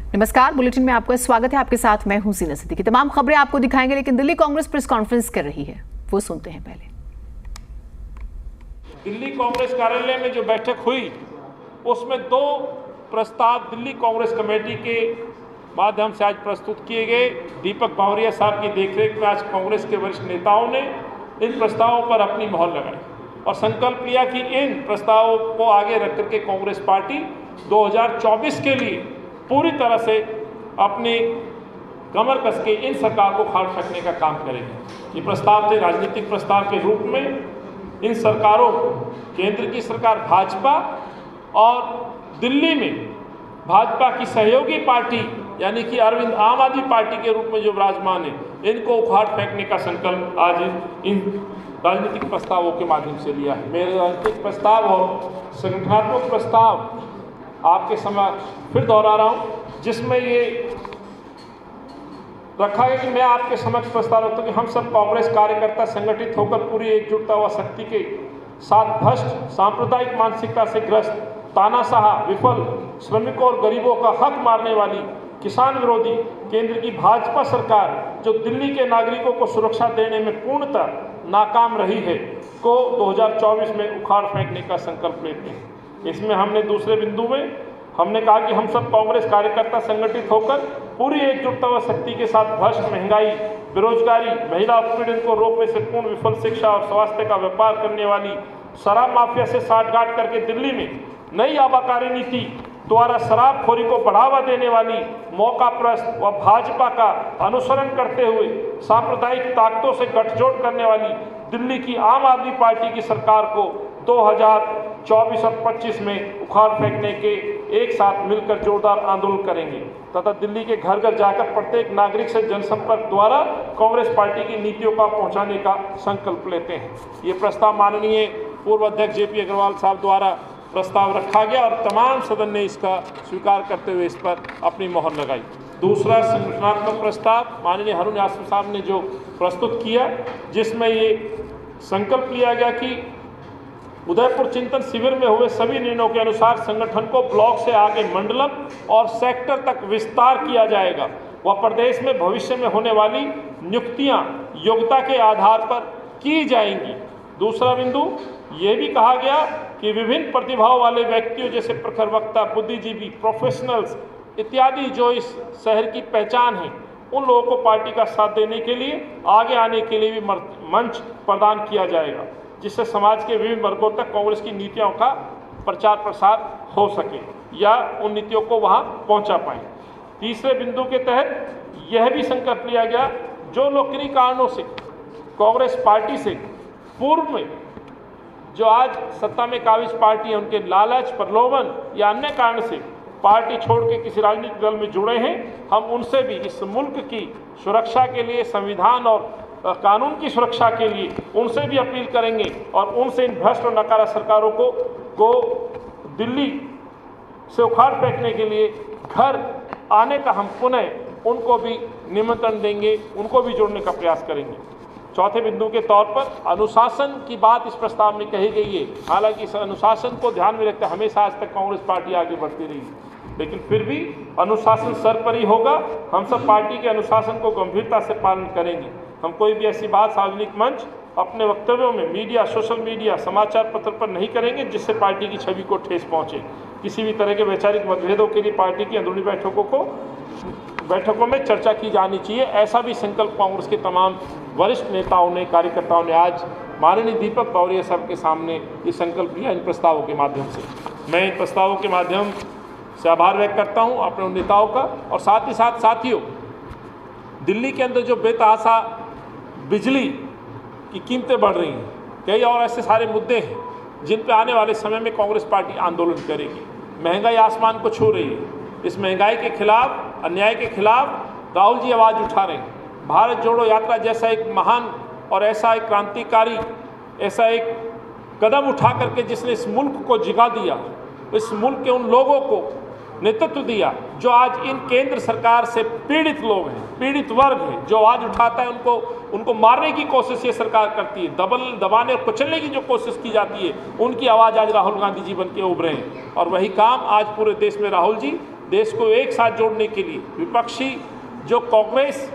नमस्कार, बुलेटिन में आपका स्वागत है। आपके साथ मैं हूं सीना सिद्दीकी। तमाम खबरें आपको दिखाएंगे, लेकिन दिल्ली कांग्रेस प्रेस कॉन्फ्रेंस कर रही है, वो सुनते हैं पहले। दिल्ली कांग्रेस कार्यालय में जो बैठक हुई उसमें 2 प्रस्ताव दिल्ली कांग्रेस कमेटी के माध्यम से आज प्रस्तुत किए गए। दीपक बावरिया साहब की देखरेख में आज कांग्रेस के वरिष्ठ नेताओं ने इन प्रस्तावों पर अपनी मोहर लगाई और संकल्प लिया कि इन प्रस्तावों को आगे रख करके कांग्रेस पार्टी 2024 के लिए पूरी तरह से अपनी कमर कस के इन सरकार को खाड़ फेंकने का काम करेगी। ये प्रस्ताव थे राजनीतिक प्रस्ताव के रूप में। इन सरकारों को, केंद्र की सरकार भाजपा और दिल्ली में भाजपा की सहयोगी पार्टी यानी कि अरविंद आम आदमी पार्टी के रूप में जो विराजमान है, इनको उखाड़ फेंकने का संकल्प आज इन राजनीतिक प्रस्तावों के माध्यम से लिया है। मेरे राजनीतिक प्रस्ताव और संगठनात्मक प्रस्ताव आपके समय फिर दोहरा रहा हूँ, जिसमें ये रखा है कि मैं आपके समक्ष प्रस्ताव रखता हूँ कि हम सब कांग्रेस कार्यकर्ता संगठित होकर पूरी एकजुटता व शक्ति के साथ भ्रष्ट सांप्रदायिक मानसिकता से ग्रस्त, तानाशाह, विफल, श्रमिकों और गरीबों का हक मारने वाली, किसान विरोधी केंद्र की भाजपा सरकार जो दिल्ली के नागरिकों को सुरक्षा देने में पूर्णतः नाकाम रही है, को 2024 में उखाड़ फेंकने का संकल्प लेते हैं। इसमें हमने दूसरे बिंदु में हमने कहा कि हम सब कांग्रेस कार्यकर्ता संगठित होकर पूरी एकजुटता व शक्ति के साथ भ्रष्ट, महंगाई, बेरोजगारी, महिला उत्पीड़न को रोकने से पूर्ण विफल शिक्षा और स्वास्थ्य का व्यापार करने वाली, शराब माफिया से साठगांठ करके दिल्ली में नई आबाकारी नीति द्वारा शराबखोरी को बढ़ावा देने वाली, मौकाप्रस्त व भाजपा का अनुसरण करते हुए सांप्रदायिक ताकतों से गठजोड़ करने वाली दिल्ली की आम आदमी पार्टी की सरकार को 2024 और 25 में उखाड़ फेंकने के एक साथ मिलकर जोरदार आंदोलन करेंगे तथा दिल्ली के घर घर जाकर प्रत्येक नागरिक से जनसंपर्क द्वारा कांग्रेस पार्टी की नीतियों का पहुंचाने का संकल्प लेते हैं। ये प्रस्ताव माननीय पूर्व अध्यक्ष जेपी अग्रवाल साहब द्वारा प्रस्ताव रखा गया और तमाम सदन ने इसका स्वीकार करते हुए इस पर अपनी मोहर लगाई। दूसरा संगठनात्मक प्रस्ताव माननीय हारून आसिफ साहब ने जो प्रस्तुत किया, जिसमें ये संकल्प लिया गया कि उदयपुर चिंतन शिविर में हुए सभी निर्णयों के अनुसार संगठन को ब्लॉक से आगे मंडलम और सेक्टर तक विस्तार किया जाएगा व प्रदेश में भविष्य में होने वाली नियुक्तियां योग्यता के आधार पर की जाएंगी। दूसरा बिंदु ये भी कहा गया कि विभिन्न प्रतिभाओं वाले व्यक्तियों जैसे प्रखर वक्ता, बुद्धिजीवी, प्रोफेशनल्स इत्यादि जो इस शहर की पहचान है, उन लोगों को पार्टी का साथ देने के लिए आगे आने के लिए भी मंच प्रदान किया जाएगा, जिससे समाज के विभिन्न वर्गों तक कांग्रेस की नीतियों का प्रचार प्रसार हो सके या उन नीतियों को वहां पहुंचा पाए। तीसरे बिंदु के तहत यह भी संकल्प लिया गया, जो लोग किन्हीं कारणों से कांग्रेस पार्टी से पूर्व में जो आज सत्ता में काबिज पार्टी है, उनके लालच, प्रलोभन या अन्य कारण से पार्टी छोड़ के किसी राजनीतिक दल में जुड़े हैं, हम उनसे भी इस मुल्क की सुरक्षा के लिए, संविधान और कानून की सुरक्षा के लिए उनसे भी अपील करेंगे और उनसे इन भ्रष्ट और नकारा सरकारों को दिल्ली से उखाड़ फेंकने के लिए घर आने का हम पुनः उनको भी निमंत्रण देंगे, उनको भी जोड़ने का प्रयास करेंगे। चौथे बिंदु के तौर पर अनुशासन की बात इस प्रस्ताव में कही गई है। हालांकि इस अनुशासन को ध्यान में रखते हमेशा आज तक कांग्रेस पार्टी आगे बढ़ती रही, लेकिन फिर भी अनुशासन सर पर ही होगा। हम सब पार्टी के अनुशासन को गंभीरता से पालन करेंगे। हम कोई भी ऐसी बात सार्वजनिक मंच अपने वक्तव्यों में मीडिया, सोशल मीडिया, समाचार पत्र पर नहीं करेंगे जिससे पार्टी की छवि को ठेस पहुंचे। किसी भी तरह के वैचारिक मतभेदों के लिए पार्टी की अंदरूनी बैठकों में चर्चा की जानी चाहिए। ऐसा भी संकल्प कांग्रेस के तमाम वरिष्ठ नेताओं ने, कार्यकर्ताओं ने आज माननीय दीपक बावरिया साहब के सामने ये संकल्प लिया इन प्रस्तावों के माध्यम से। मैं इन प्रस्तावों के माध्यम से आभार व्यक्त करता हूँ अपने उन नेताओं का। और साथ ही साथ साथियों, दिल्ली के अंदर जो बेतहाशा बिजली की कीमतें बढ़ रही हैं, कई और ऐसे सारे मुद्दे हैं जिन पर आने वाले समय में कांग्रेस पार्टी आंदोलन करेगी। महंगाई आसमान को छू रही है। इस महंगाई के खिलाफ, अन्याय के खिलाफ राहुल जी आवाज़ उठा रहे हैं। भारत जोड़ो यात्रा जैसा एक महान और ऐसा एक क्रांतिकारी, ऐसा एक कदम उठा करके जिसने इस मुल्क को जिगा दिया, इस मुल्क के उन लोगों को नेतृत्व दिया जो आज इन केंद्र सरकार से पीड़ित लोग हैं, पीड़ित वर्ग है, जो आवाज़ उठाता है उनको मारने की कोशिश ये सरकार करती है, दबाने और कुचलने की जो कोशिश की जाती है, उनकी आवाज़ आज राहुल गांधी जी बन के उभरे हैं। और वही काम आज पूरे देश में राहुल जी देश को एक साथ जोड़ने के लिए विपक्षी जो कांग्रेस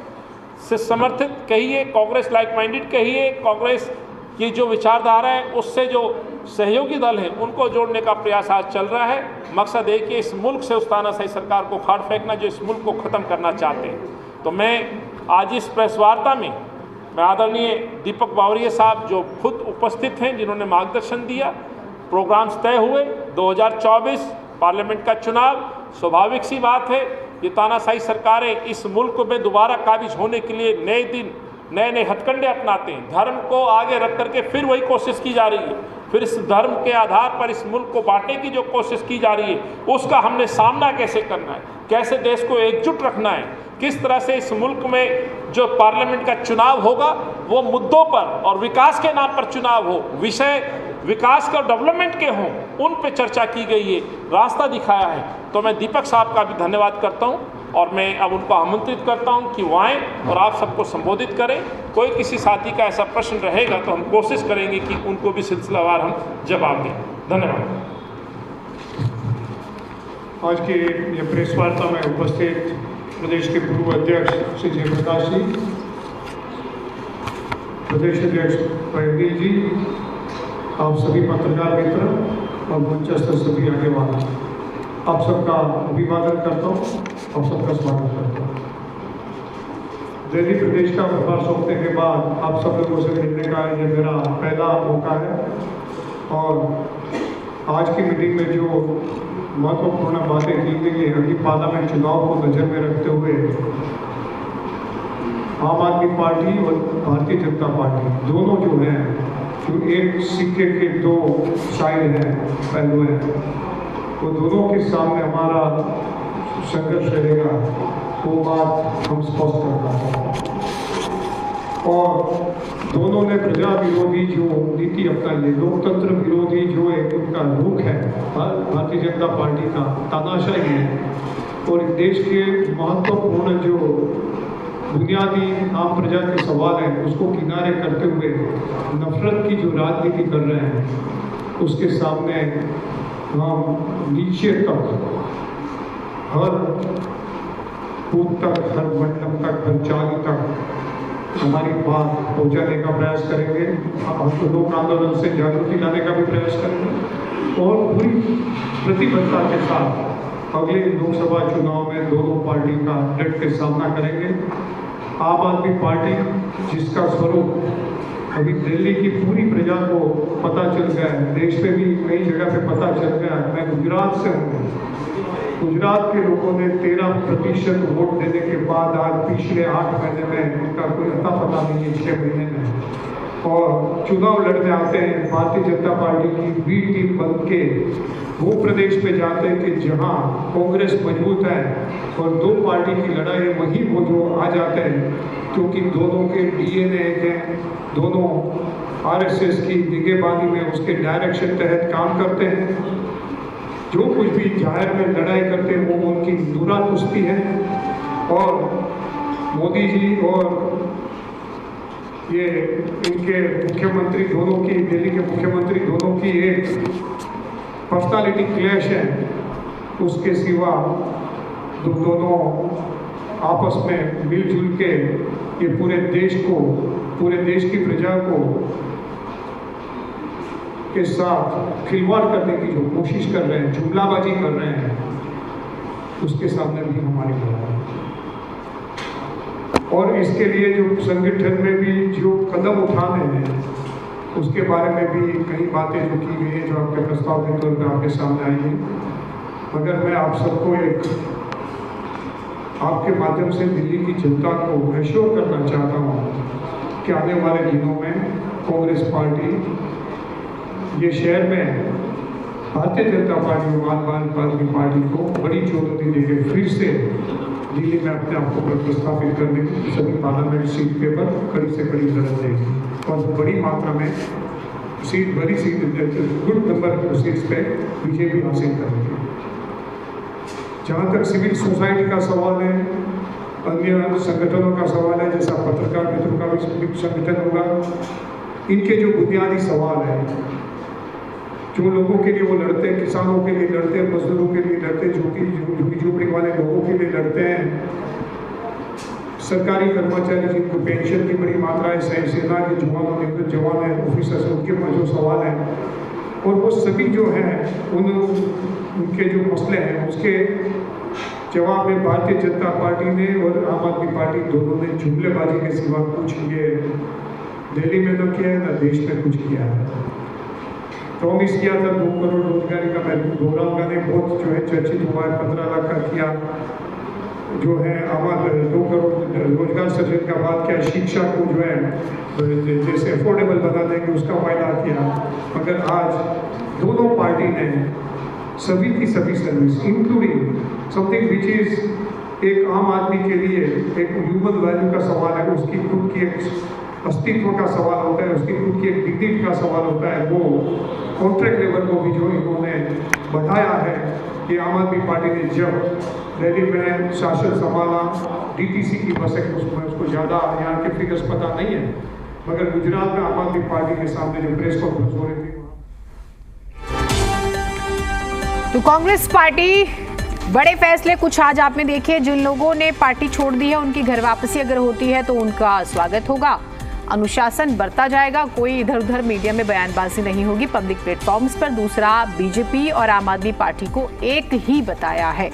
से समर्थित कहिए, कांग्रेस लाइक माइंडेड कहिए, कांग्रेस की जो विचारधारा है उससे जो सहयोगी दल हैं उनको जोड़ने का प्रयास आज चल रहा है। मकसद है कि इस मुल्क से उस तानाशाही सरकार को खाड़ फेंकना जो इस मुल्क को ख़त्म करना चाहते हैं। तो मैं आज इस प्रेस वार्ता में मैं आदरणीय दीपक बावरिया साहब जो खुद उपस्थित हैं, जिन्होंने मार्गदर्शन दिया, प्रोग्राम्स तय हुए, 2024 पार्लियामेंट का चुनाव, स्वाभाविक सी बात है ये तानाशाही सरकारें इस मुल्क में दोबारा काबिज होने के लिए नए दिन नए नए हथकंडे अपनाते हैं। धर्म को आगे रख करके फिर वही कोशिश की जा रही है, फिर इस धर्म के आधार पर इस मुल्क को बांटने की जो कोशिश की जा रही है उसका हमने सामना कैसे करना है, कैसे देश को एकजुट रखना है, किस तरह से इस मुल्क में जो पार्लियामेंट का चुनाव होगा वो मुद्दों पर और विकास के नाम पर चुनाव हो, विषय विकास का डेवलपमेंट के हों, उन पे चर्चा की गई है, रास्ता दिखाया है। तो मैं दीपक साहब का भी धन्यवाद करता हूं और मैं अब उनको आमंत्रित करता हूं कि वो आएँ और आप सबको संबोधित करें। कोई किसी साथी का ऐसा प्रश्न रहेगा तो हम कोशिश करेंगे कि उनको भी सिलसिलावार हम जवाब दें। धन्यवाद। आज की ये प्रेस वार्ता में उपस्थित प्रदेश के पूर्व अध्यक्ष श्री जयप्रकाश जी, प्रदेश अध्यक्ष प्रहदील जी, आप सभी पत्रकार मित्र और मंचस्थ सभी आगे वाला, आप सबका अभिवादन करता हूँ, आप सबका स्वागत करता हूँ। दिल्ली प्रदेश का प्रभार सौंपने के बाद आप सब लोगों से मिलने का ये मेरा पहला मौका है और आज की मीटिंग में जो महत्वपूर्ण बातें की गई है अभी पार्लियामेंट चुनाव को नजर में रखते हुए आम आदमी पार्टी और भारतीय जनता पार्टी दोनों जो हैं, जो एक सिक्के के दो साइड हैं, पहलू हैं, वो दोनों के सामने हमारा संघर्ष रहेगा, वो बात हम स्पष्ट करना चाहते हैं। और दोनों ने प्रजा विरोधी जो नीति अपनाई है, लोकतंत्र विरोधी जो एक उनका रुख है, भारतीय जनता पार्टी का तानाशाही है और देश के महत्वपूर्ण जो बुनियादी आम प्रजा के सवाल हैं उसको किनारे करते हुए नफरत की जो राजनीति कर रहे हैं उसके सामने हम नीचे तक, हर बूथ तक, हर मंडल तक, हर चाली तक हमारी बात पहुंचाने का प्रयास करेंगे। हम लोक आंदोलन से जागृति लाने का भी प्रयास करेंगे और पूरी प्रतिबद्धता के साथ अगले लोकसभा चुनाव में दोनों पार्टी का डट के सामना करेंगे। आम आदमी पार्टी जिसका स्वरूप अभी दिल्ली की पूरी प्रजा को पता चल गया है, देश में भी कई जगह पे पता चल गया है। मैं गुजरात से हूँ, गुजरात के लोगों ने 13% वोट देने के बाद आज पिछले 8 महीने में उनका कोई अता पता नहीं है, 6 महीने में, और चुनाव लड़ने आते हैं। भारतीय जनता पार्टी की बी टीम बन के वो प्रदेश में जाते हैं कि जहां कांग्रेस मजबूत है और दो पार्टी की लड़ाई वहीं वो जो आ जाते हैं, क्योंकि दोनों के डीएनए एक हैं, दोनों आरएसएस की निगहबानी में उसके डायरेक्शन तहत काम करते हैं। जो कुछ भी जाहिर में लड़ाई करते हैं वो उनकी दूरा कुश्ती है और मोदी जी और ये इनके मुख्यमंत्री दोनों की, दिल्ली के मुख्यमंत्री दोनों की एक पर्सनालिटी क्लैश है। उसके सिवा दोनों आपस में मिलजुल के ये पूरे देश को, पूरे देश की प्रजा को के साथ खिलवाड़ करने की जो कोशिश कर रहे हैं, जुमलाबाजी कर रहे हैं, उसके सामने भी हमारी लड़ाई है। और इसके लिए जो संगठन में भी जो कदम उठाने हैं उसके बारे में भी कई बातें जो की गई है, जो आपके प्रस्ताव के तौर पर आपके सामने आई है। मगर मैं आप सबको एक आपके माध्यम से दिल्ली की जनता को एश्योर करना चाहता हूँ कि आने वाले दिनों में कांग्रेस पार्टी ये शहर में भारतीय जनता पार्टी और आम आदमी पार्टी को बड़ी चुनौती देके फिर से दिल्ली में अपने आप को प्रस्थापित करने की सभी पार्लियामेंट सीट के पर कड़ी से कड़ी लड़त देगी और बड़ी मात्रा में सीट, बड़ी सीट, गुड नंबर सीट्स पे बीजेपी हासिल करेगी। जहाँ तक सिविल सोसाइटी का सवाल है, अन्य संगठनों का सवाल है, जैसा पत्रकार मित्रों का भी संगठन होगा, इनके जो बुनियादी सवाल है जो लोगों के लिए वो लड़ते हैं, किसानों के लिए लड़ते हैं, मजदूरों के लिए लड़ते हैं, झुग्गी झोपड़ी वाले लोगों के लिए लड़ते हैं, सरकारी कर्मचारी जिनको पेंशन की बड़ी मात्रा है, सेना के जवान है, ऑफिसर्स, उनके पास जो सवाल है, और वो सभी जो हैं उनके जो मसले हैं उसके जवाब में भारतीय जनता पार्टी ने और आम आदमी पार्टी दोनों ने जुमलेबाजी के सिवा कुछ ये दिल्ली में न किया है न देश में कुछ किया है। प्रॉमिस किया था 2 करोड़ रोजगारी का, मैं दोहराऊंगा नहीं, बहुत जो है चर्चित हुआ है, 15 लाख का किया जो है, 2 करोड़ रोजगार सृजन का बात किया, शिक्षा को जो है जैसे अफोर्डेबल बना देंगे उसका वायदा किया, मगर आज दोनों पार्टी ने सभी की सभी service including something which is एक आम आदमी के लिए एक ह्यूमन वैल्यू का सवाल है, उसकी खुद की एक अस्तित्व का सवाल होता है, उसकी खुद की एक डिग्निटी का सवाल होता है, वो कॉन्ट्रैक्ट लेबर को भी जो इन्होंने बढ़ाया है कि आम आदमी पार्टी ने जब दिल्ली में शासन संभाला, DTC की बसें उसको ज़्यादा यहाँ के फिगर्स पता नहीं है, मगर गुजरात में आम आदमी पार्टी के सामने जो प्रेस कॉन्फ्रेंस हो रही थी। तो कांग्रेस पार्टी बड़े फैसले कुछ आज आपने देखे, जिन लोगों ने पार्टी छोड़ दी है उनकी घर वापसी अगर होती है तो उनका स्वागत होगा, अनुशासन बरता जाएगा, कोई इधर उधर मीडिया में बयानबाजी नहीं होगी पब्लिक प्लेटफॉर्म्स पर। दूसरा, बीजेपी और आम आदमी पार्टी को एक ही बताया है।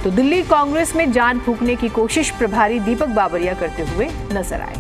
तो दिल्ली कांग्रेस में जान फूंकने की कोशिश प्रभारी दीपक बाबरिया करते हुए नजर आए।